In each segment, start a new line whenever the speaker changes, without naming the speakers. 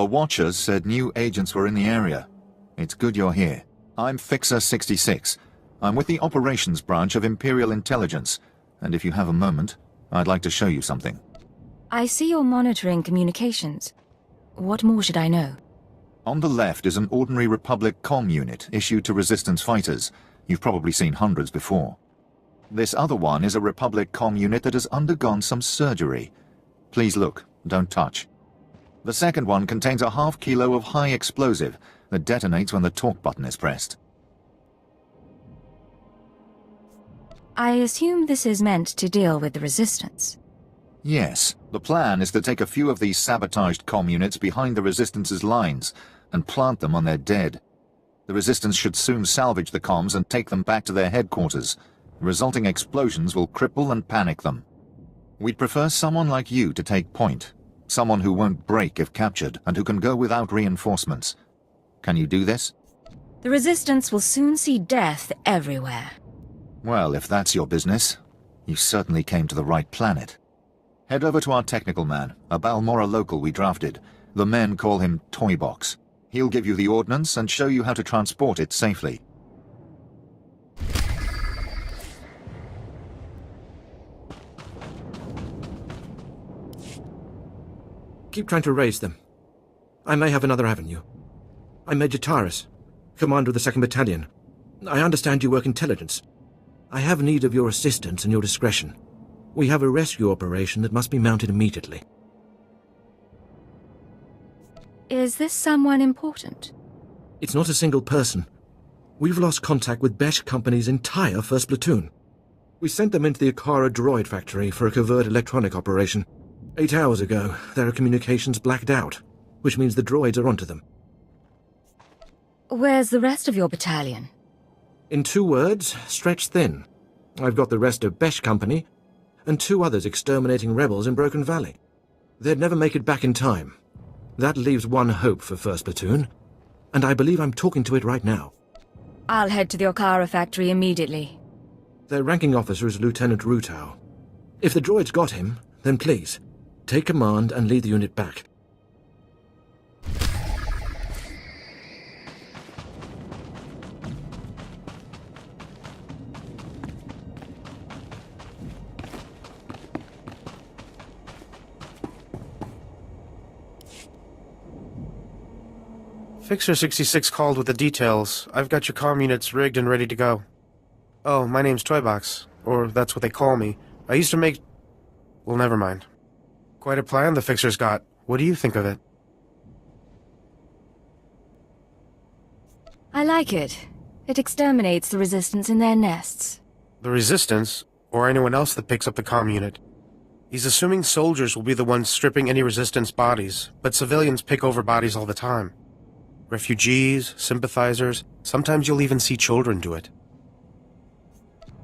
The Watchers said new agents were in the area. It's good you're here. I'm Fixer 66. I'm with the Operations Branch of Imperial Intelligence, and if you have a moment, I'd like to show you something.
I see you're monitoring communications. What more should I know?
On the left is an ordinary Republic comm unit issued to Resistance fighters. You've probably seen hundreds before. This other one is a Republic comm unit that has undergone some surgery. Please look, don't touch. The second one contains a ½ kilo of high explosive that detonates when the talk button is pressed.
I assume this is meant to deal with the Resistance.
Yes, the plan is to take a few of these sabotaged comm units behind the Resistance's lines and plant them on their dead. The Resistance should soon salvage the comms and take them back to their headquarters. The resulting explosions will cripple and panic them. We'd prefer someone like you to take point. Someone who won't break if captured and who can go without reinforcements. Can you do this?
The Resistance will soon see death everywhere.
Well, if that's your business, you certainly came to the right planet. Head over to our technical man, a Balmora local we drafted. The men call him Toybox. He'll give you the ordnance and show you how to transport it safely.
Keep trying to raise them. I may have another avenue. I'm Major Taris, commander of the 2nd Battalion. I understand you work intelligence. I have need of your assistance and your discretion. We have a rescue operation that must be mounted immediately.
Is this someone important?
It's not a single person. We've lost contact with Besh Company's entire 1st Platoon. We sent them into the Okara Droid Factory for a covert electronic operation. 8 hours ago, their communications blacked out, which means the droids are onto them.
Where's the rest of your battalion?
In 2 words, stretched thin. I've got the rest of Besh Company, and 2 others exterminating rebels in Broken Valley. They'd never make it back in time. That leaves one hope for 1st Platoon, and I believe I'm talking to it right now.
I'll head to the Okara factory immediately.
Their ranking officer is Lieutenant Rutau. If the droids got him, then please, take command and lead the unit back.
Fixer 66 called with the details. I've got your comm units rigged and ready to go. Oh, my name's Toybox, or that's what they call me. I used to make... well, never mind. Quite a plan the Fixer's got. What do you think of it?
I like it. It exterminates the Resistance in their nests.
The Resistance, or anyone else that picks up the comm unit. He's assuming soldiers will be the ones stripping any Resistance bodies, but civilians pick over bodies all the time. Refugees, sympathizers, sometimes you'll even see children do it.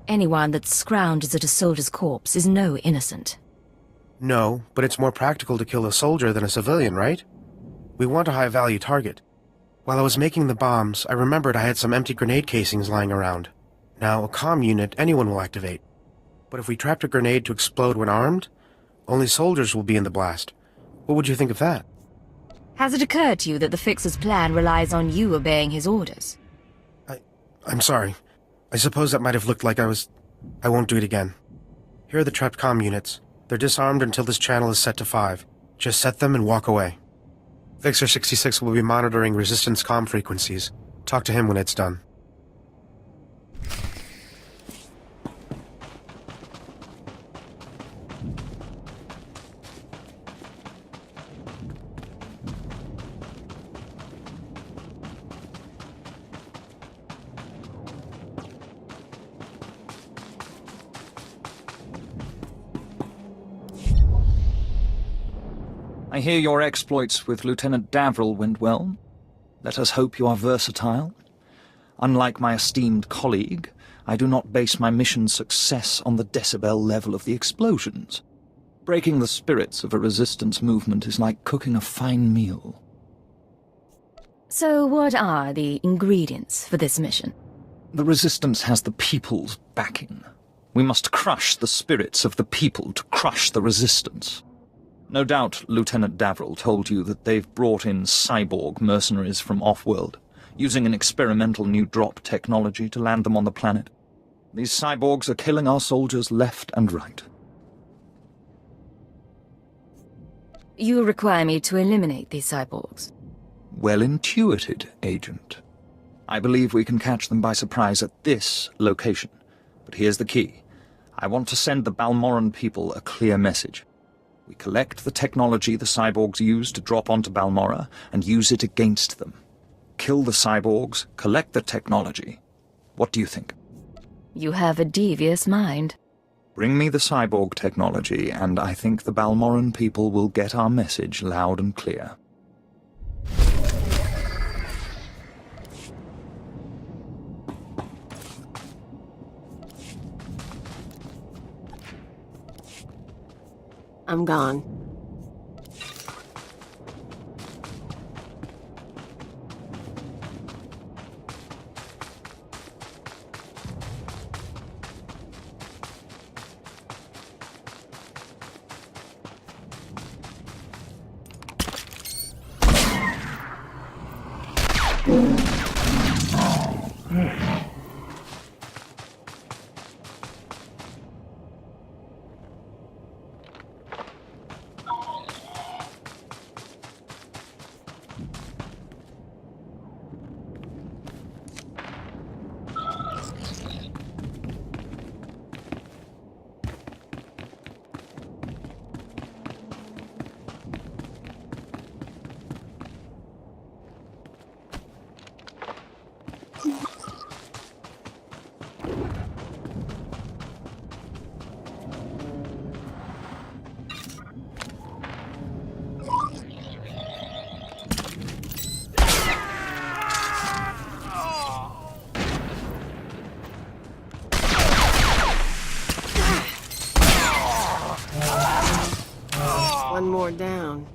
Anyone that scrounges at a soldier's corpse is no innocent.
No, but it's more practical to kill a soldier than a civilian, right? We want a high-value target. While I was making the bombs, I remembered I had some empty grenade casings lying around. Now, a comm unit anyone will activate. But if we trapped a grenade to explode when armed, only soldiers will be in the blast. What would you think of that?
Has it occurred to you that the Fixer's plan relies on you obeying his orders?
I'm sorry. I suppose that might have looked like I won't do it again. Here are the trapped comm units. They're disarmed until this channel is set to 5. Just set them and walk away. Fixer 66 will be monitoring Resistance comm frequencies. Talk to him when it's done.
I hear your exploits with Lieutenant Davril went well. Let us hope you are versatile. Unlike my esteemed colleague, I do not base my mission's success on the decibel level of the explosions. Breaking the spirits of a Resistance movement is like cooking a fine meal.
So what are the ingredients for this mission?
The Resistance has the people's backing. We must crush the spirits of the people to crush the Resistance. No doubt Lieutenant Davril told you that they've brought in cyborg mercenaries from off-world, using an experimental new drop technology to land them on the planet. These cyborgs are killing our soldiers left and right.
You require me to eliminate these cyborgs?
Well intuited, Agent. I believe we can catch them by surprise at this location. But here's the key. I want to send the Balmoran people a clear message. We collect the technology the cyborgs use to drop onto Balmora and use it against them. Kill the cyborgs, collect the technology. What do you think?
You have a devious mind.
Bring me the cyborg technology, and I think the Balmoran people will get our message loud and clear.
I'm gone. One more down.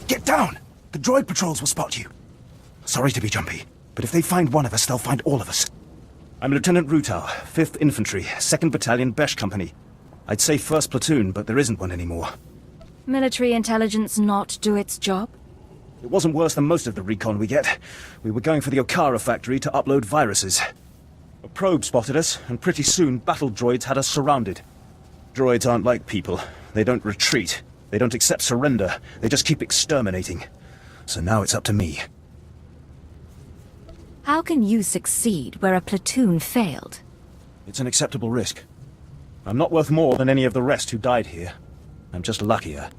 Get down! The droid patrols will spot you. Sorry to be jumpy, but if they find one of us, they'll find all of us. I'm Lieutenant Rutau, 5th Infantry, 2nd Battalion Besh Company. I'd say 1st Platoon, but there isn't one anymore.
Military intelligence not do its job?
It wasn't worse than most of the recon we get. We were going for the Okara factory to upload viruses. A probe spotted us, and pretty soon battle droids had us surrounded. Droids aren't like people. They don't retreat. They don't accept surrender. They just keep exterminating. So now it's up to me.
How can you succeed where a platoon failed?
It's an acceptable risk. I'm not worth more than any of the rest who died here. I'm just luckier.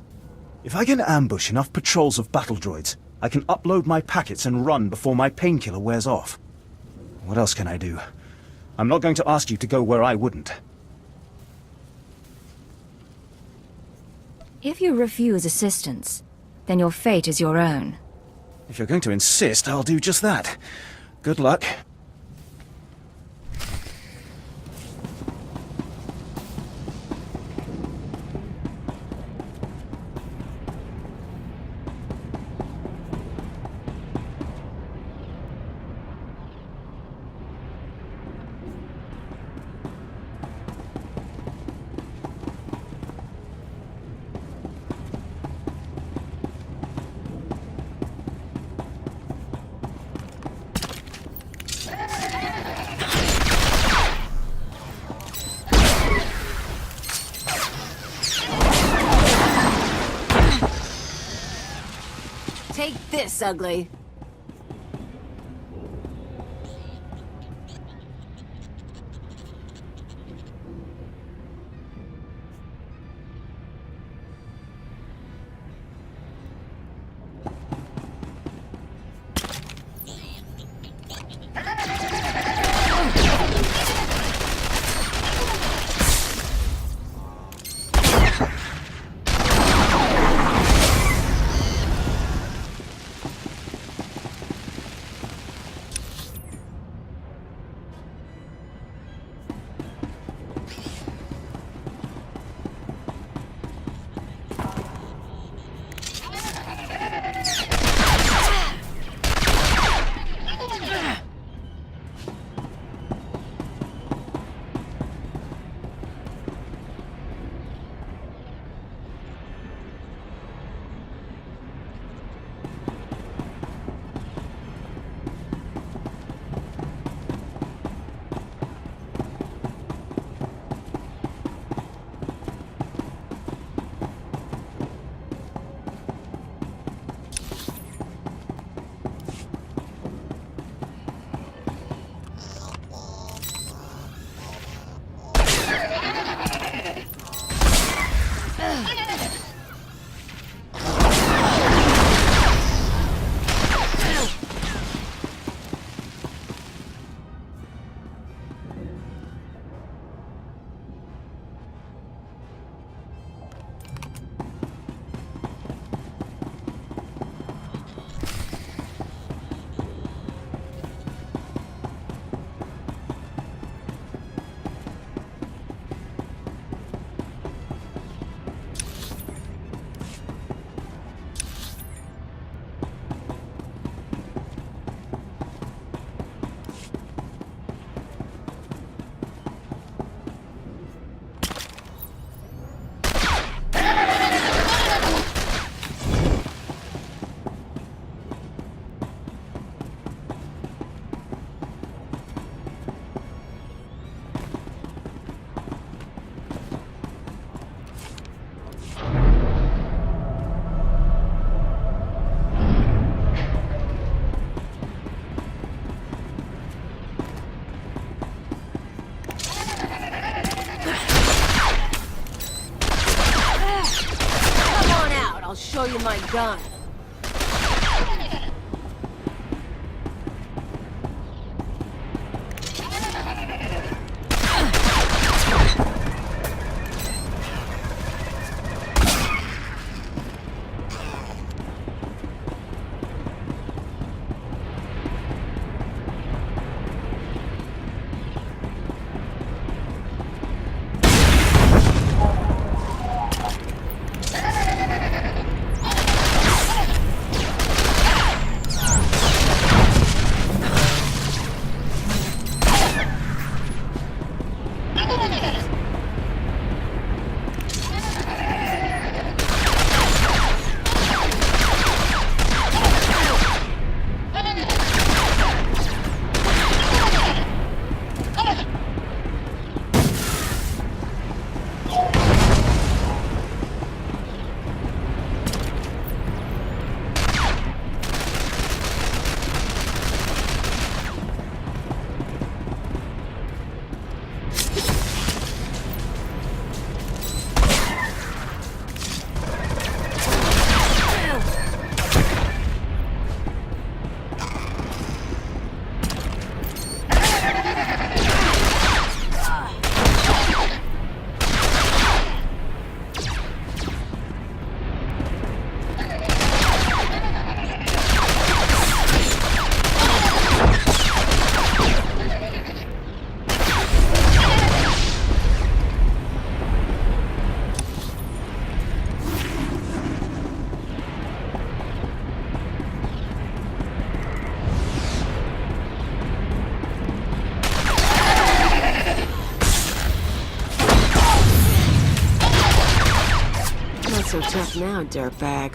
If I can ambush enough patrols of battle droids, I can upload my packets and run before my painkiller wears off. What else can I do? I'm not going to ask you to go where I wouldn't.
If you refuse assistance, then your fate is your own.
If you're going to insist, I'll do just that. Good luck.
Take this, ugly. Show you my gun. so tough now, dirtbag?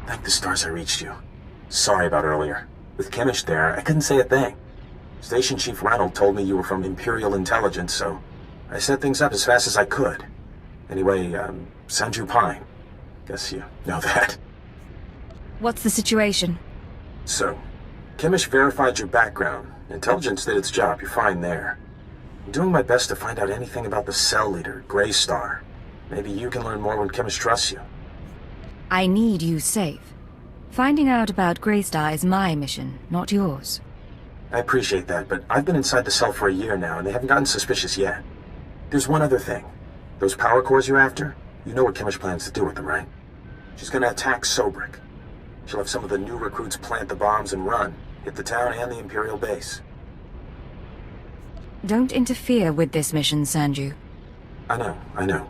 Thank the stars I reached you. Sorry about earlier. With Chemish there, I couldn't say a thing. Station Chief Ranald told me you were from Imperial Intelligence, so I set things up as fast as I could. Anyway, Sanju Pine. Guess you know that.
What's the situation?
So, Chemish verified your background. Intelligence did its job, you're fine there. I'm doing my best to find out anything about the cell leader, Grey Star. Maybe you can learn more when Chemish trusts you.
I need you safe. Finding out about Greystar is my mission, not yours.
I appreciate that, but I've been inside the cell for a year now, and they haven't gotten suspicious yet. There's one other thing. Those power cores you're after, you know what Chemish plans to do with them, right? She's gonna attack Sobrik. She'll have some of the new recruits plant the bombs and run, hit the town and the Imperial base.
Don't interfere with this mission, Sanju.
I know.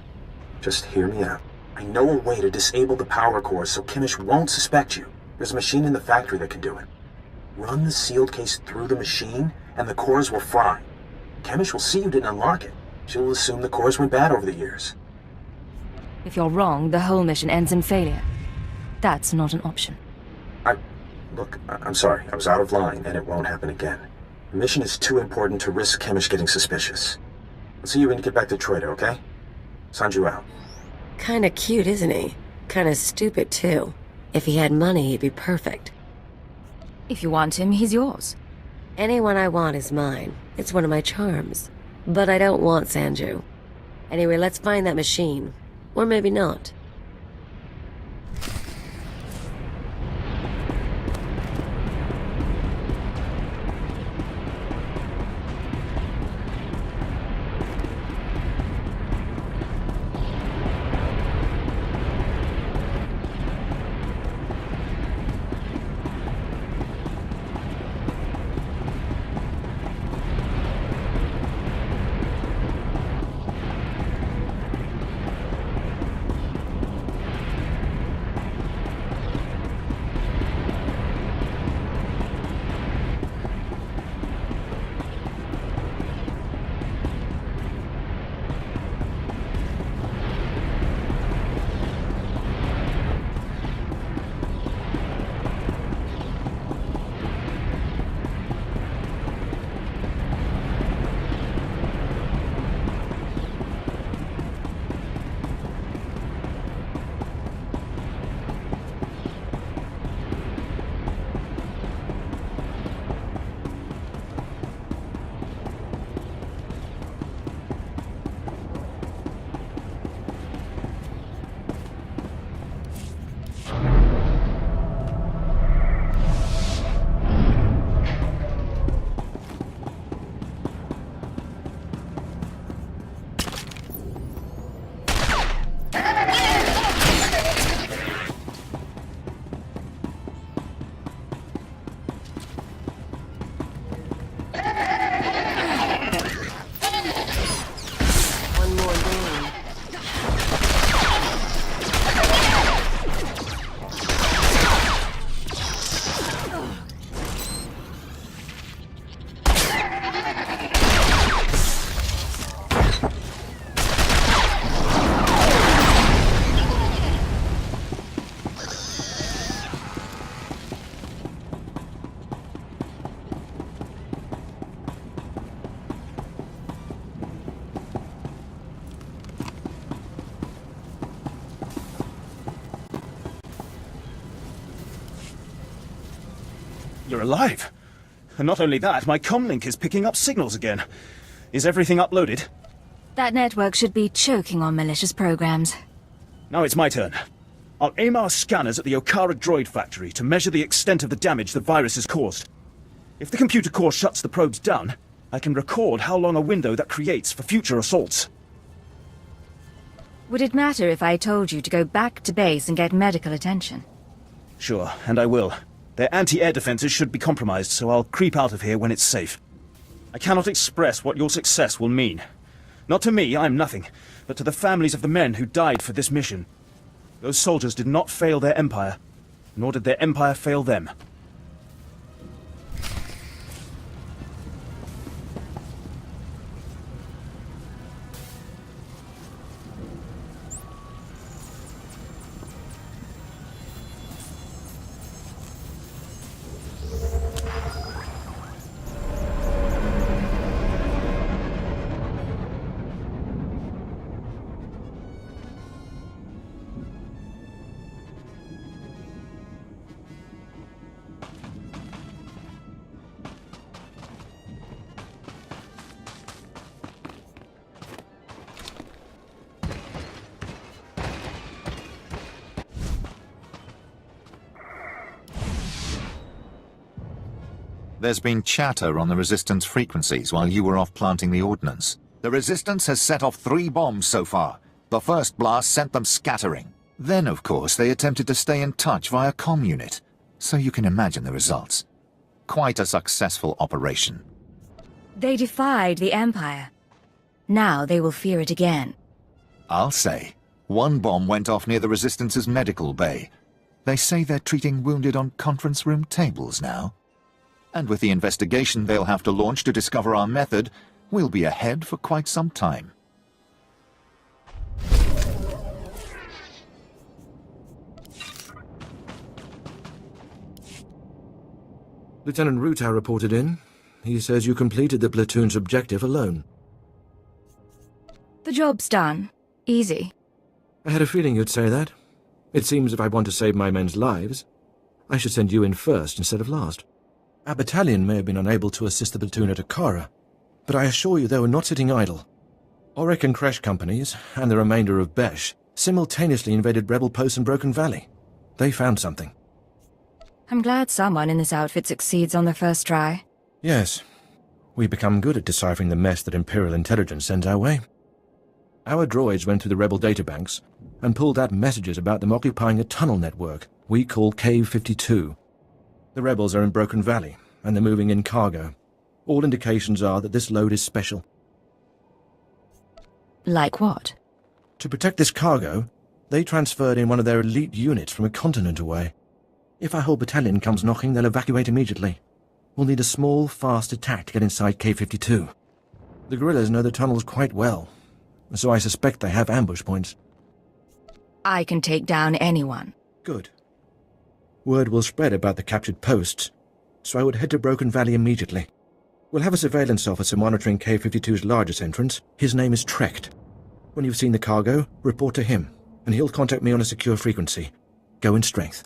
Just hear me out. I know a way to disable the power cores so Chemish won't suspect you. There's a machine in the factory that can do it. Run the sealed case through the machine, and the cores will fry. Chemish will see you didn't unlock it. She'll assume the cores went bad over the years.
If you're wrong, the whole mission ends in failure. That's not an option.
Look, I'm sorry. I was out of line, and it won't happen again. The mission is too important to risk Chemish getting suspicious. I'll see you when you get back to Troida, okay? Sanju out.
Kinda cute, isn't he? Kinda stupid, too. If he had money, he'd be perfect.
If you want him, he's yours.
Anyone I want is mine. It's one of my charms. But I don't want Sanju. Anyway, let's find that machine. Or maybe not.
You're alive. And not only that, my comlink is picking up signals again. Is everything uploaded?
That network should be choking on malicious programs.
Now it's my turn. I'll aim our scanners at the Okara Droid Factory to measure the extent of the damage the virus has caused. If the computer core shuts the probes down, I can record how long a window that creates for future assaults.
Would it matter if I told you to go back to base and get medical attention?
Sure, and I will. Their anti-air defenses should be compromised, so I'll creep out of here when it's safe. I cannot express what your success will mean. Not to me, I'm nothing, but to the families of the men who died for this mission. Those soldiers did not fail their empire, nor did their empire fail them.
There's been chatter on the Resistance frequencies while you were off planting the ordnance. The Resistance has set off 3 bombs so far. The first blast sent them scattering. Then, of course, they attempted to stay in touch via comm unit. So you can imagine the results. Quite a successful operation.
They defied the Empire. Now they will fear it again.
I'll say. 1 bomb went off near the Resistance's medical bay. They say they're treating wounded on conference room tables now. And with the investigation they'll have to launch to discover our method, we'll be ahead for quite some time.
Lieutenant Ruta reported in. He says you completed the platoon's objective alone.
The job's done. Easy.
I had a feeling you'd say that. It seems if I want to save my men's lives, I should send you in first instead of last. Our battalion may have been unable to assist the platoon at Okara, but I assure you they were not sitting idle. Auric and Kresh companies, and the remainder of Besh, simultaneously invaded rebel posts in Broken Valley. They found something.
I'm glad someone in this outfit succeeds on their first try.
Yes. We become good at deciphering the mess that Imperial intelligence sends our way. Our droids went through the rebel databanks and pulled out messages about them occupying a tunnel network we call Cave 52. The rebels are in Broken Valley, and they're moving in cargo. All indications are that this load is special.
Like what?
To protect this cargo, they transferred in one of their elite units from a continent away. If our whole battalion comes knocking, they'll evacuate immediately. We'll need a small, fast attack to get inside K-52. The guerrillas know the tunnels quite well, so I suspect they have ambush points.
I can take down anyone.
Good. Word will spread about the captured posts, so I would head to Broken Valley immediately. We'll have a surveillance officer monitoring K-52's largest entrance. His name is Trecht. When you've seen the cargo, report to him, and he'll contact me on a secure frequency. Go in strength.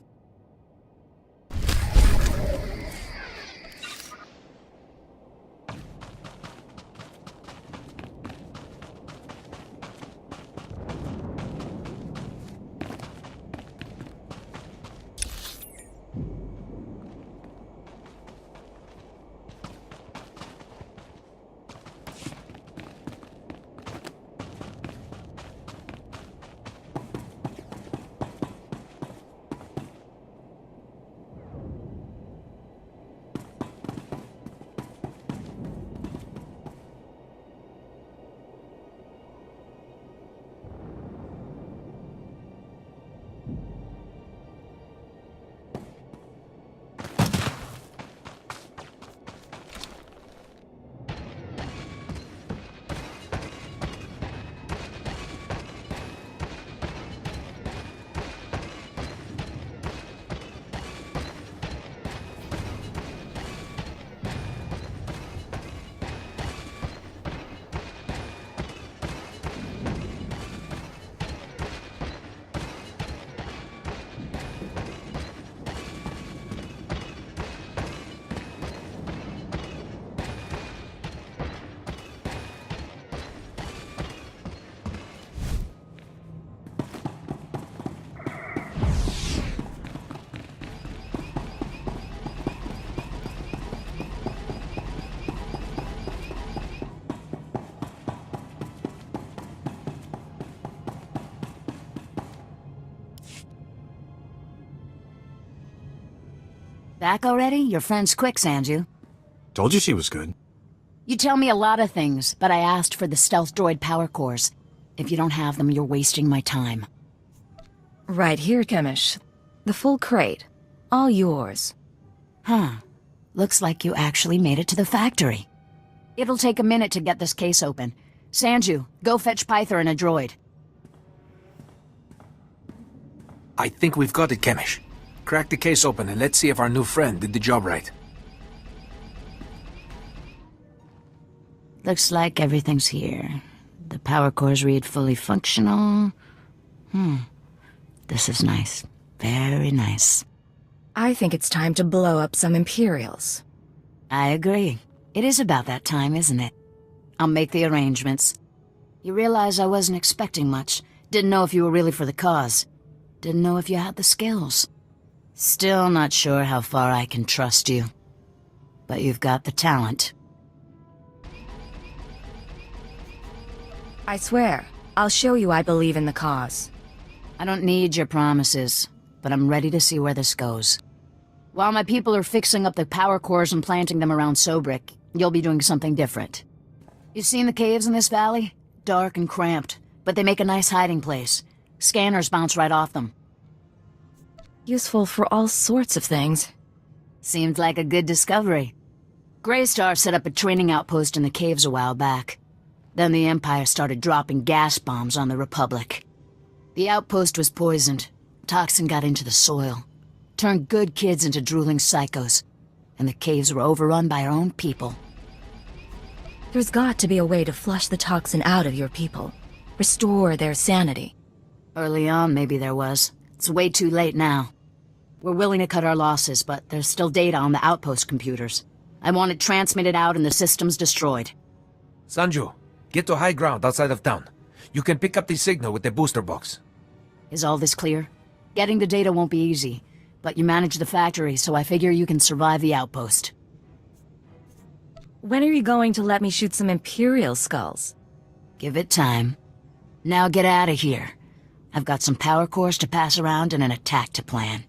Back already? Your friend's quick, Sanju.
Told you she was good.
You tell me a lot of things, but I asked for the stealth droid power cores. If you don't have them, you're wasting my time.
Right here, Kemish. The full crate. All yours.
Huh. Looks like you actually made it to the factory. It'll take a minute to get this case open. Sanju, go fetch Pyther and a droid.
I think we've got it, Kemish. Crack the case open and let's see if our new friend did the job right.
Looks like everything's here. The power cores read fully functional. This is nice. Very nice.
I think it's time to blow up some Imperials.
I agree. It is about that time, isn't it? I'll make the arrangements. You realize I wasn't expecting much. Didn't know if you were really for the cause. Didn't know if you had the skills. Still not sure how far I can trust you. But you've got the talent.
I swear, I'll show you I believe in the cause.
I don't need your promises, but I'm ready to see where this goes. While my people are fixing up the power cores and planting them around Sobrik, you'll be doing something different. You've seen the caves in this valley? Dark and cramped, but they make a nice hiding place. Scanners bounce right off them.
Useful for all sorts of things.
Seemed like a good discovery. Greystar set up a training outpost in the caves a while back. Then the Empire started dropping gas bombs on the Republic. The outpost was poisoned. Toxin got into the soil. Turned good kids into drooling psychos. And the caves were overrun by our own people.
There's got to be a way to flush the toxin out of your people. Restore their sanity.
Early on, maybe there was. It's way too late now. We're willing to cut our losses, but there's still data on the outpost computers. I want it transmitted out and the systems destroyed.
Sanju, get to high ground outside of town. You can pick up the signal with the booster box.
Is all this clear? Getting the data won't be easy, but you manage the factory, so I figure you can survive the outpost.
When are you going to let me shoot some Imperial skulls?
Give it time. Now get out of here. I've got some power cores to pass around and an attack to plan.